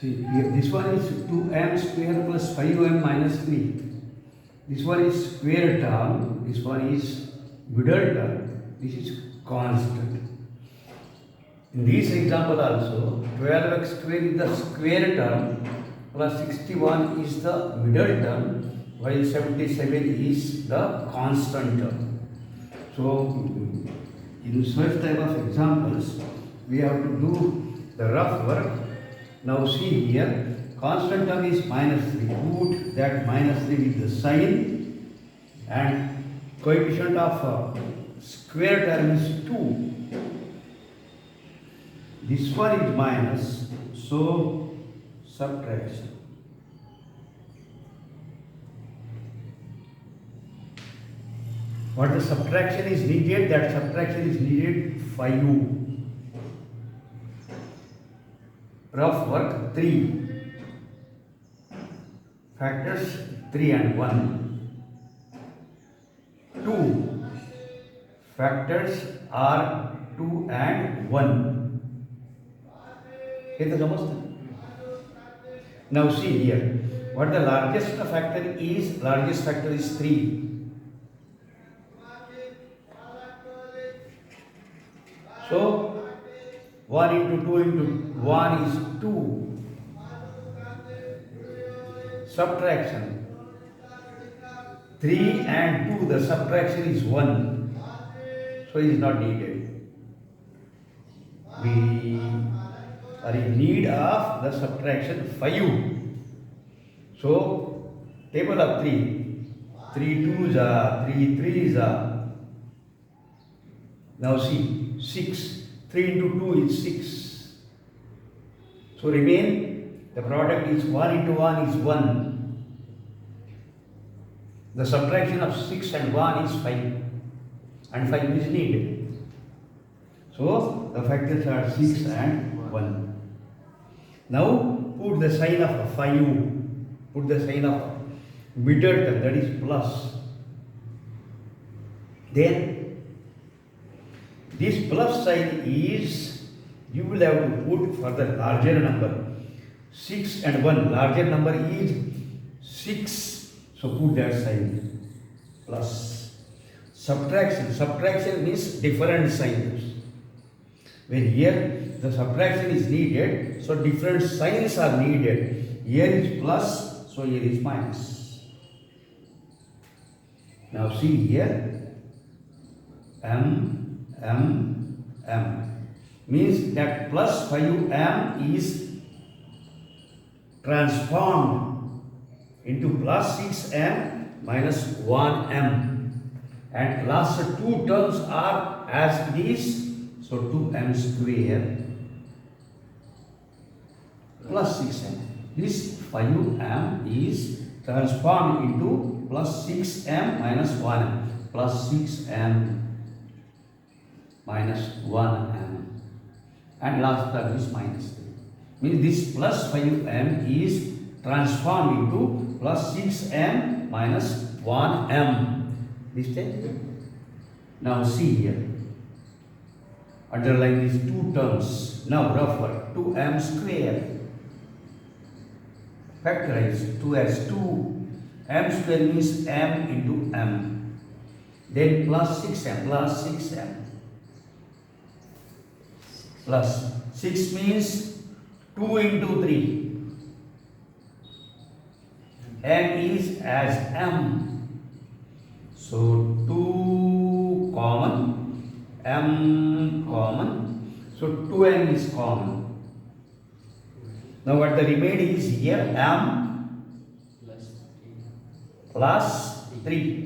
See, here, this one is 2m square plus 5m minus 3. This one is square term, this one is middle term, this is constant. In this example also, 12x square is the square term plus 61 is the middle term while 77 is the constant term. So, in such type of examples, we have to do the rough work. Now see here, constant term is minus 3. Put that minus 3 with the sign, and coefficient of square term is 2. This one is minus, so subtraction. What the subtraction is needed? That subtraction is needed 5. Rough work 3. Factors 3 and 1. 2. Factors are 2 and 1. Now see here, what the largest factor is? Largest factor is 3. So 1 into 2 into 1 is 2. Subtraction 3 and 2, the subtraction is 1. So it is not needed. We are in need of the subtraction 5. So table of 3. 3 2s are, 3 3s are. Now see, 6. 3 into 2 is 6. So remain, the product is 1 into 1 is 1. The subtraction of 6 and 1 is 5. And 5 is needed. So the factors are 6 and 1. Now put the sign of 5. Put the sign of middle term, that is plus. Then this plus sign is, you will have to put for the larger number. 6 and 1, larger number is 6. So put that sign, plus. Subtraction, subtraction means different signs. When here the subtraction is needed, so different signs are needed. Here is plus, so here is minus. Now see here, m means that plus 5m is transformed into plus 6m minus 1m, and last two terms are as it is, so 2m square plus 6m. This 5m is transformed into plus 6m minus 1m, plus 6m minus 1m, and last term is minus 3. Means this plus 5m is transformed into plus 6m minus 1m. This time. Now see here. Underline these two terms. Now rough work. 2m square. Factorize 2 as 2. M square means m into m. Then plus 6m, plus 6m. Plus 6 means 2 into 3. M is as m. So 2 common, m common. So 2m is common. Now what the remaining is here, m plus 3.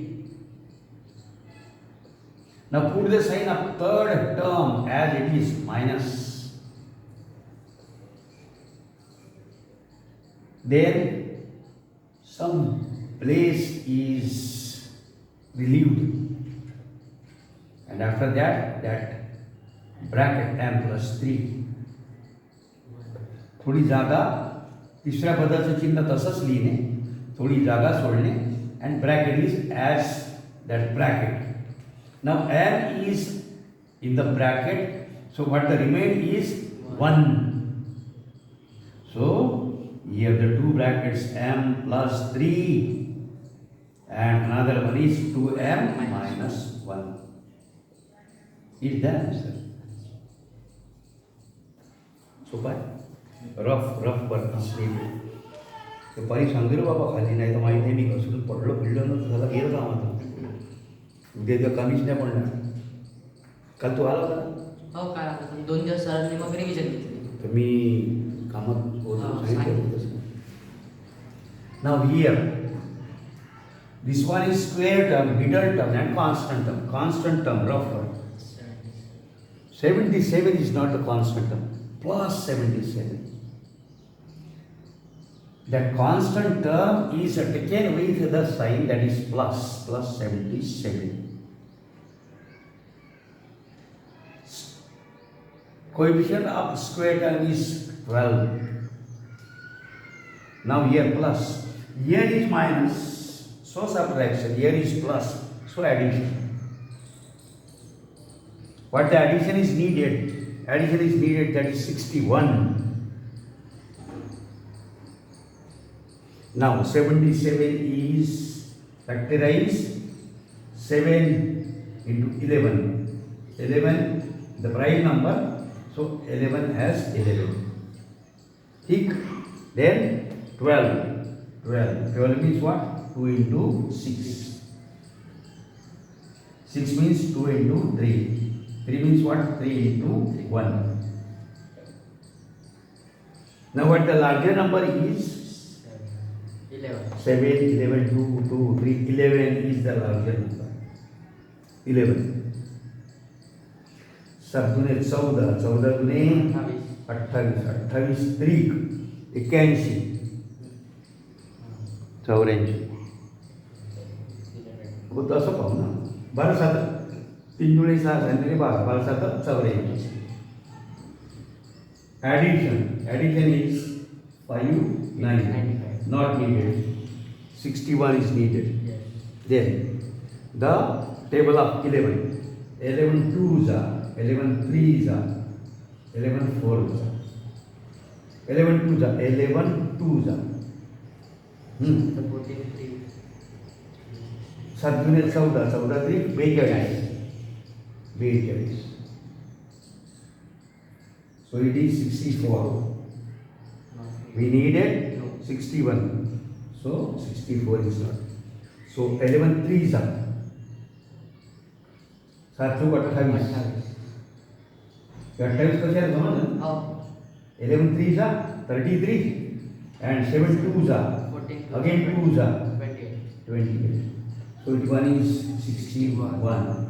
Now put the sign of third term as it is, minus. Then some place is relieved. And after that, bracket m plus 3. थोड़ी जागा तिसऱ्या पदाचं चिन्ह तसंच लिहिणे, थोडी जागा सोडणे, and bracket is as that bracket. Now m is in the bracket, so what the remain is 1. So here the two brackets m plus 3 and another one is 2m minus 1. Is that answer? So by rough work completed. ते पाणी सांगितलं बाबा खाली नाही तर माहीत नाही मी घसरून पडलो फिरलो ना झाला गेलं का माझं उद्या तर कमीच नाही पडणार काल तू आला होता हो काय आता 2 दिवस सरांनी मग रिव्हिजन घेतली तर मी कामात बोलतो सांगितलं now here this one is square term middle term and constant term rough work 77 is not the constant term plus 77 that constant term is taken with the sign that is plus 77. Coefficient of square term is 12. Now here plus, here is minus, so subtraction, here is plus, so addition. What the addition is needed? Addition is needed, that is 61. Now 77 is factorized 7 into 11. 11 the prime number, so 11 has 11. Thick. Then 12. 12 means what? 2 into 6. 6 means 2 into 3. 3 means what? 3 into 1. Now what the larger number is? 7, 11, 2, 2, 3, 11 is the larger number. 11. 7 दुने 14, 14 दुने 28, 28 त्रिक 81, 84. वो तो असं पाहू ना 12 7 3 दुने 6 3 12 12 7 84. Addition is 5 9 not needed. 61 is needed. Yes. Then the table of 11. 11 twos are, 11 threes are, 11 fours are. 11 twos are, 11 twos are. The 43. 7 दुने 14, 14 3 42. So it is 64. We needed 61. So 64 is not. So 11 threes are. 7 28. 28 कसे आहेत समजलं? हो 11 threes are 33 and 7 twos are 14. again twos are 28. 28. So it one is 61.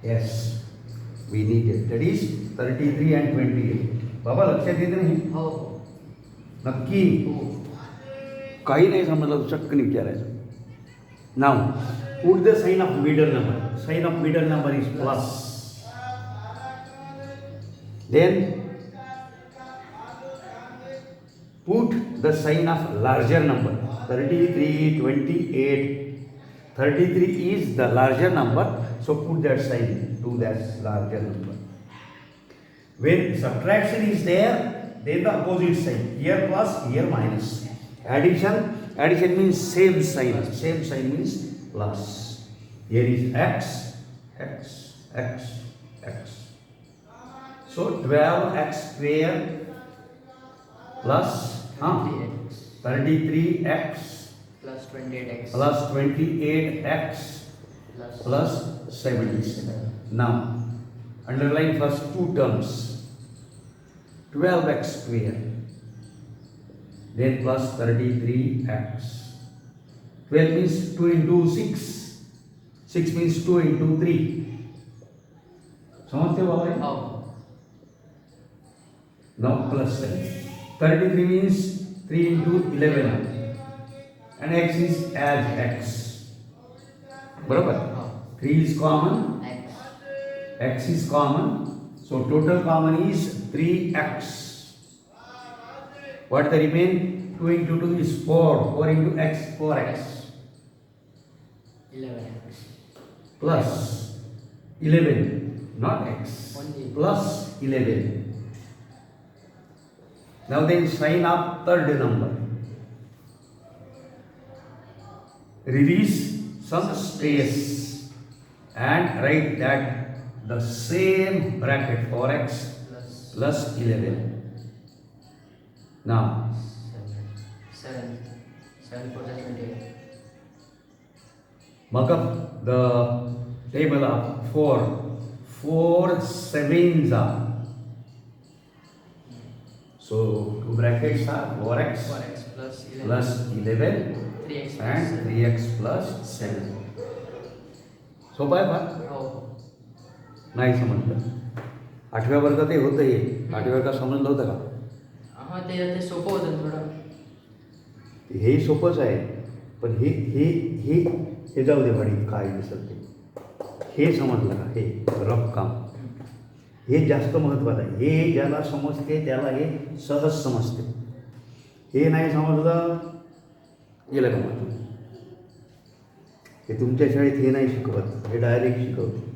Yes, we needed. That is 33 and 28. बाबा लक्षात येते नाही? हो नक्की हो काही नाही समजलं चक्कन विचारायचं. Now put the sign of middle number. Sign of middle number is plus. Then put the sign of larger number. 33, 28. 33 is the larger number, so put that sign to that larger number. When subtraction is there, then the opposite sign. Here plus, here minus. Addition means same sign. Same sign means plus. Here is x, x, x, x. So 12x square plus 33x plus 28x plus 28x plus 77. Now underline first two terms. 12x square, then plus 33x. 12 means 2 into 6. 6 means 2 into 3. समझते हो भाई? हो Now plus 7. 33 means 3 into 11. And x is as x. बरोबर? 3 is common. X is common. So total common is 3x. What the remain? 2 into 2 is 4. 4 into x, 4x. 11x Plus 11. Not x. Only. Plus 11. Now then sign up third number. Release some space and write that the same bracket 4x plus 11. Now 7 4 28. mark up the table of 4. 4 sevens are. So two brackets are 4x 4x plus 11 plus 11 3x and 3x plus 7. सोपं आहे फार. हो नाही समजलं. 8व्या वर्गात हे होतं हे. 8व्या वर्गात समजलं होतं का? हां ते सोपं होतं थोडं. हे सोपंच आहे पण हे हे हे हे जाऊ दे वाढीत काय दिसत ते. हे समजलं का? हे रफ काम हे जास्त महत्त्वाचं आहे. हे ज्याला समजते त्याला हे सहज समजते. हे नाही समजलं गेलं का मग. हे तुमच्या शाळेत हे नाही शिकवत, हे डायरेक्ट शिकवते.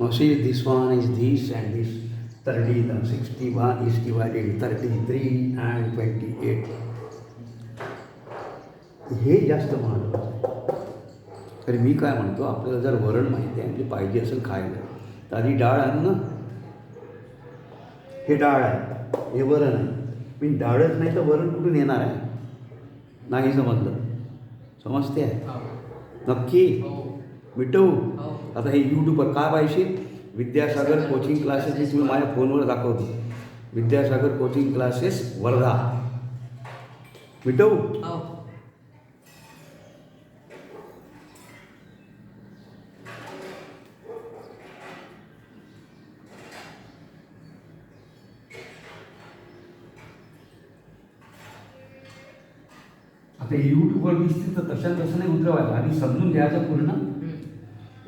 मग see this one is this and this 30 61 is divided 33 and 28. हे जास्त महत्त्वाचं आहे. तर मी काय म्हणतो, आपल्याला जर वरण माहिती आहे म्हणजे पाहिजे असेल खायला तर आधी डाळ आणू ना. हे डाळ आहे, हे वरण आहे. मी डाळच नाही तर वरण कुठून येणार आहे? नाही समजलं. समजते आहे नक्की मिटवू. आता हे यूट्यूबवर काय पाहिजे? Vidyasagar coaching classes. मी तुम्ही माझ्या फोनवर दाखवतो. Vidyasagar coaching classes Wardha. मिटवू. आता यूट्यूबवर दिसतील तर तशा तसं नाही उतरवायचं. आधी समजून घ्यायचं पूर्ण.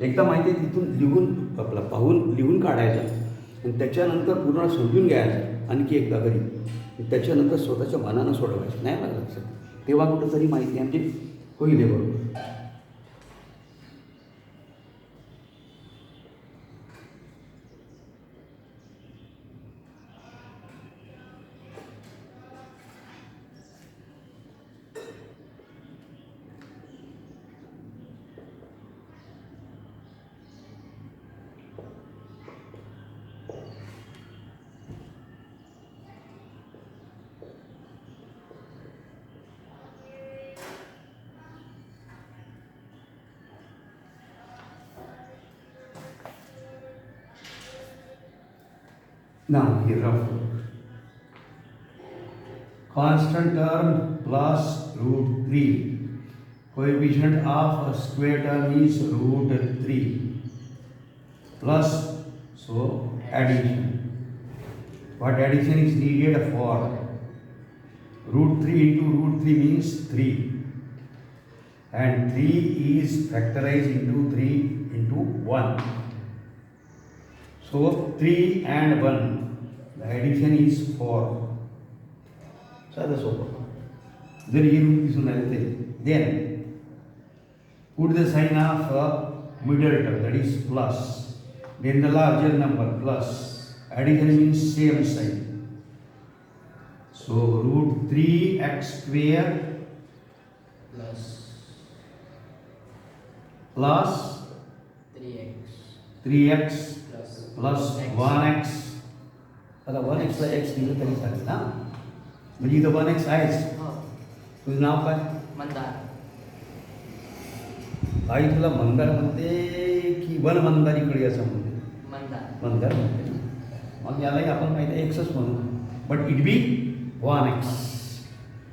एकदा माहिती आहे तिथून लिहून आपला पाहून लिहून काढायचं आणि त्याच्यानंतर पूर्ण समजून घ्यायचं आणखी एकदा घरी. त्याच्यानंतर स्वतःच्या मनानं सोडवायचं. नाही मला लक्षात तेव्हा कुठं तरी माहिती आहे म्हणजे होईल हे बरोबर. Now here rough work. Constant term plus root 3. Coefficient of a square term is root 3 plus, so addition. What addition is needed for? Root 3 into root 3 means 3 and 3 is factorized into 3 into 1. So 3 and 1, the addition is 4. साधं सोपं. जर हे root दिसून आले तरी then put the sign of a middle term, that is plus. Then the larger number plus. Addition means same sign. So root 3x square plus 3x plus 1x. आता 1x ला x दिलं तरी चालेल ना. म्हणजे इथं 1x आहेच. तुझं नाव काय? मंदार. आई तुला मंदार म्हणते की वन मंदारीकडे असं म्हणते? मंदार म्हणते ना. मग यालाही आपण माहिती आहे एक्सच म्हणू. But it be 1x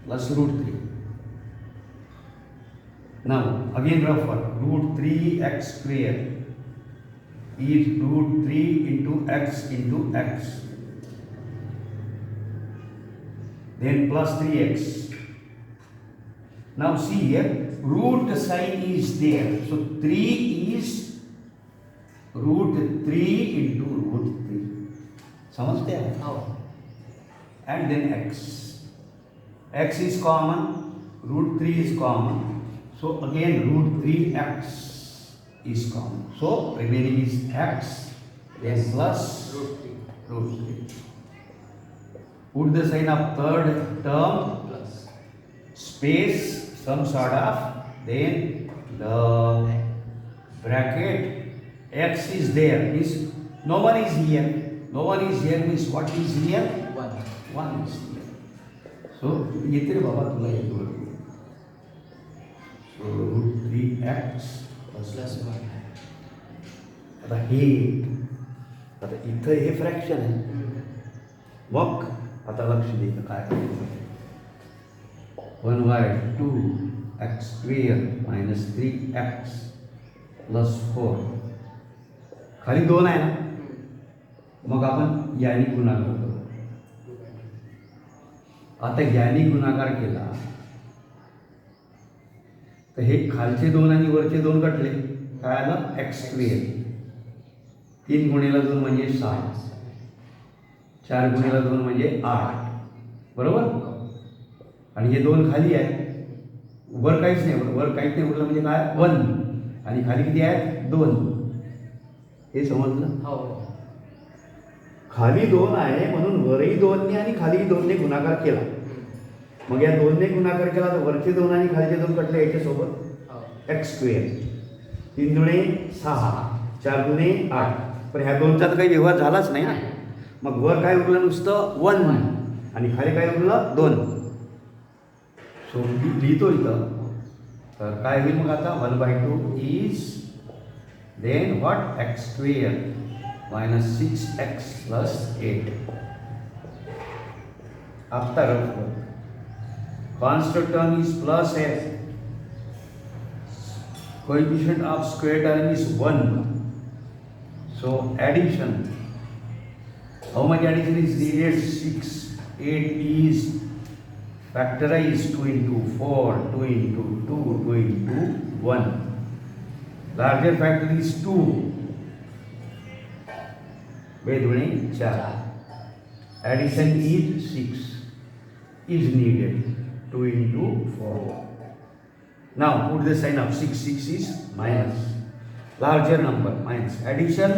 plus root 3. Now again rough one. Root 3x square is root 3 into x. Then plus 3x. Now see here, root sign is there. So 3 is root 3 into root 3. समझते हैं? And then x. X is common, root 3 is common. So again root 3x is common. So remaining is x then plus root 3. Put the sign of third term, Plus. space, some sort of, then the bracket, x is there, means no one is here. No one is here means what is here? 1. 1 is here. So, येते रे बाबा तुला येतो. So, root 3x Plus 1. आता हे आता इथं हे fraction आहे. मग आता लक्ष द्यायचं काय करायचं. 1/2 x square minus 3x plus 4 खाली 2 आहे ना, मग आपण याने गुणाकार करू. आता याने गुणाकार केला तर हे खालचे 2 आणि वरचे 2 कटले. काय आलं? X square. 3 गुणिले 2 म्हणजे 6, 4 गुणिले 2 म्हणजे 8, बरोबर. आणि हे 2 खाली आहे, वर काहीच नाही, वर काहीच नाही उरलं म्हणजे काय? 1. आणि खाली किती आहे? 2. हे समजलं? हो. खाली 2 आहे म्हणून वरही 2ने आणि खाली 2ने गुणाकार केला. मग या 2ने गुणाकार केला तर वरचे 2 आणि खालचे 2 कटले याच्यासोबत. हो. X square. 3 दुणे 6, 4 दुणे 8. पण ह्या 2चा तर काही व्यवहार झालाच नाही ना. मग वर काय उरलं? नुसतं 1 आणि खाली काय उरलं? 2. सो लिहितो इथं. तर काय होईल मग आता? 1/2 is then what? X square minus 6x plus 8. After constant term is plus f. Coefficient of square term is 1. So addition. How much addition is needed? 6. 8 is factorized 2 into 4, 2 into 2, 2 into 1. Larger factor is 2. 2 दुणे 4. Addition is 6 is needed. 2 into 4. Now put the sign of 6. 6 is minus. Larger number minus. Addition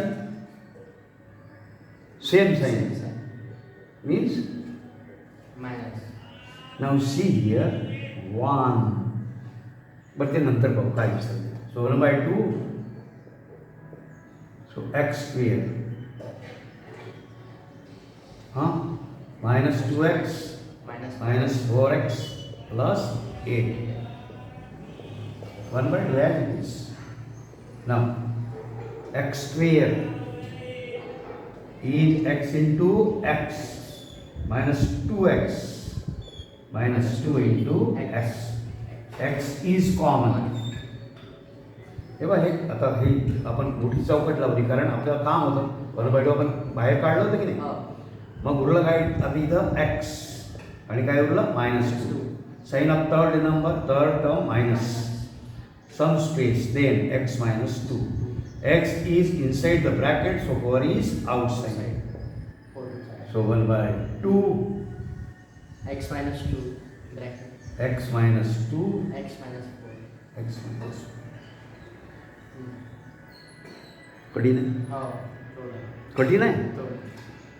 same sign means Minus. now see here 1. But then नंतर पाहू काय दिसतं. So 1/2. So x square. Minus 2x minus 4x plus 8. 1/2 as it is. Now x square is x into x minus 2x minus 2 into x. x is common. हे बघा, हे आता हे आपण मोठी चौकट लावली कारण आपल्याला काम होतं. 1/2 आपण बाहेर काढलं होतं की नाही. मग उरलं काय? आता इथं एक्स आणि काय उरलं? -2. Sign of third number, third term minus some space, then x -2. x is inside the bracket, so 4 is outside. So 1/2 x minus 2 bracket. x -2 x minus 4. x -2. कठीण आहे? हो. थोडं. कठीण आहे? थोडं.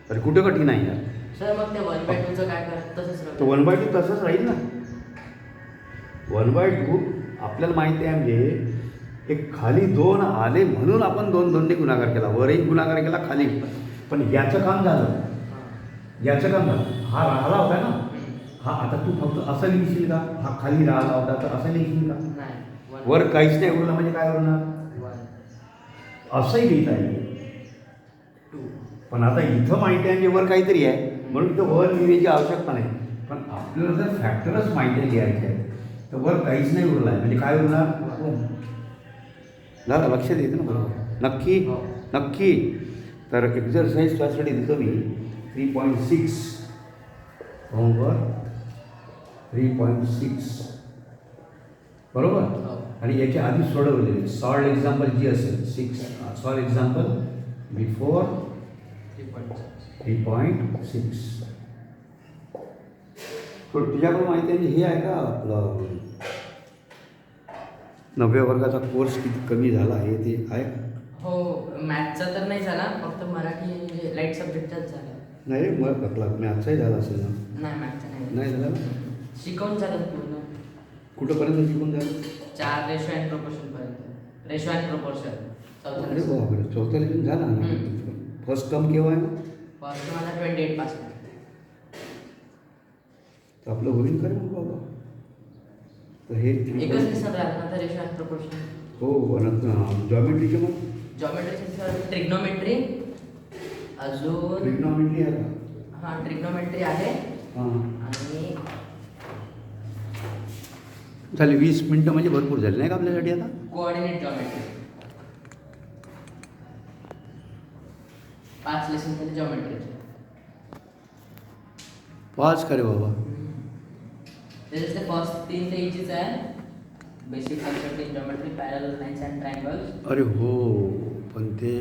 तर कुठं कठीण आहे यार? सर मग ते 1/2 चं काय करत तसंच तर राहतं. 1/2 तसंच राहील ना. 1/2 आपल्याला माहिती आहे म्हणजे एक खाली 2 आले म्हणून आपण 2ने गुणाकार केला. वरही गुणाकार केला, खाली. पण याचं काम झालं. याचं काम झालं. हा राहिला होता ना. हा आता तू फक्त असं लिहिशील का? हा खाली राहिला होता तर असं लिहिशील का? नाही. वर काहीच नाही उरलं म्हणजे काय होणार? 1 असंही लिहिता येईल. 2. पण आता इथं माहिती आहे म्हणजे वर काहीतरी आहे म्हणून इथं वर लिहिण्याची आवश्यकता नाही. पण आपल्याला जर फॅक्टरच माहिती आहे लिहायचे आहे तर वर काहीच नाही उरलं आहे म्हणजे काय उरणार? झालं, लक्षात येतं ना बरोबर? नक्की हो. नक्की. तर एक्झरसाईज त्यासाठी देतो मी 3.6 होमवर्क 3.6 बरोबर. हो. आणि याच्या आधी सोडवलेले सॉल्ड एक्झाम्पल जी असेल 6 सॉल्ड एक्झाम्पल बिफोर 3.6. तुझ्याकडे माहिती आहे हे आहे का आपलं 9व्या वर्गाचा कोर्स किती कमी झाला आहे ते आहे? हो, मॅथचा तर नाही झाला, फक्त मराठी लाईट सब्जेक्टचाच झाला. नाही मग आपला मॅथचाही झाला असेल ना. नाही मॅथचं नाही नाही झाला ना. शिकवून झालं पूर्ण कुठंपर्यंत शिकून झालं? 4 रेशो अँड प्रोपोर्शन पर्यंत रेशो अँड प्रोपोर्शन चौथा अरे बापरे, चौथा लेशन झाला ना. फर्स्ट टर्म केव्हा आहे ना? फर्स्ट मला 28 पास तर आपलं होईल का रे मग बाबा? तर हे एकच लेसन राहत ना रेशो अँड प्रोपोर्शन. हो जॉमेट्रीचे मग जॉमेट्रीचे सर ट्रिग्नोमेट्री अजून ट्रिग्नॉमेट्री आहे का? हां ट्रिग्नोमेट्री आहे हां आणि झाले 20 मिनटं म्हणजे भरपूर झाले नाही का आपल्यासाठी आता? कोऑर्डिनेट जॉमेट्री 5 लेसन झाले जॉमेट्रीचे. पाच का रे बाबा? त्याच्यातले फर्स्ट 3 ते इजीच आहे. Basic concept in geometry, parallel lines and triangles. अरे हो, पण ते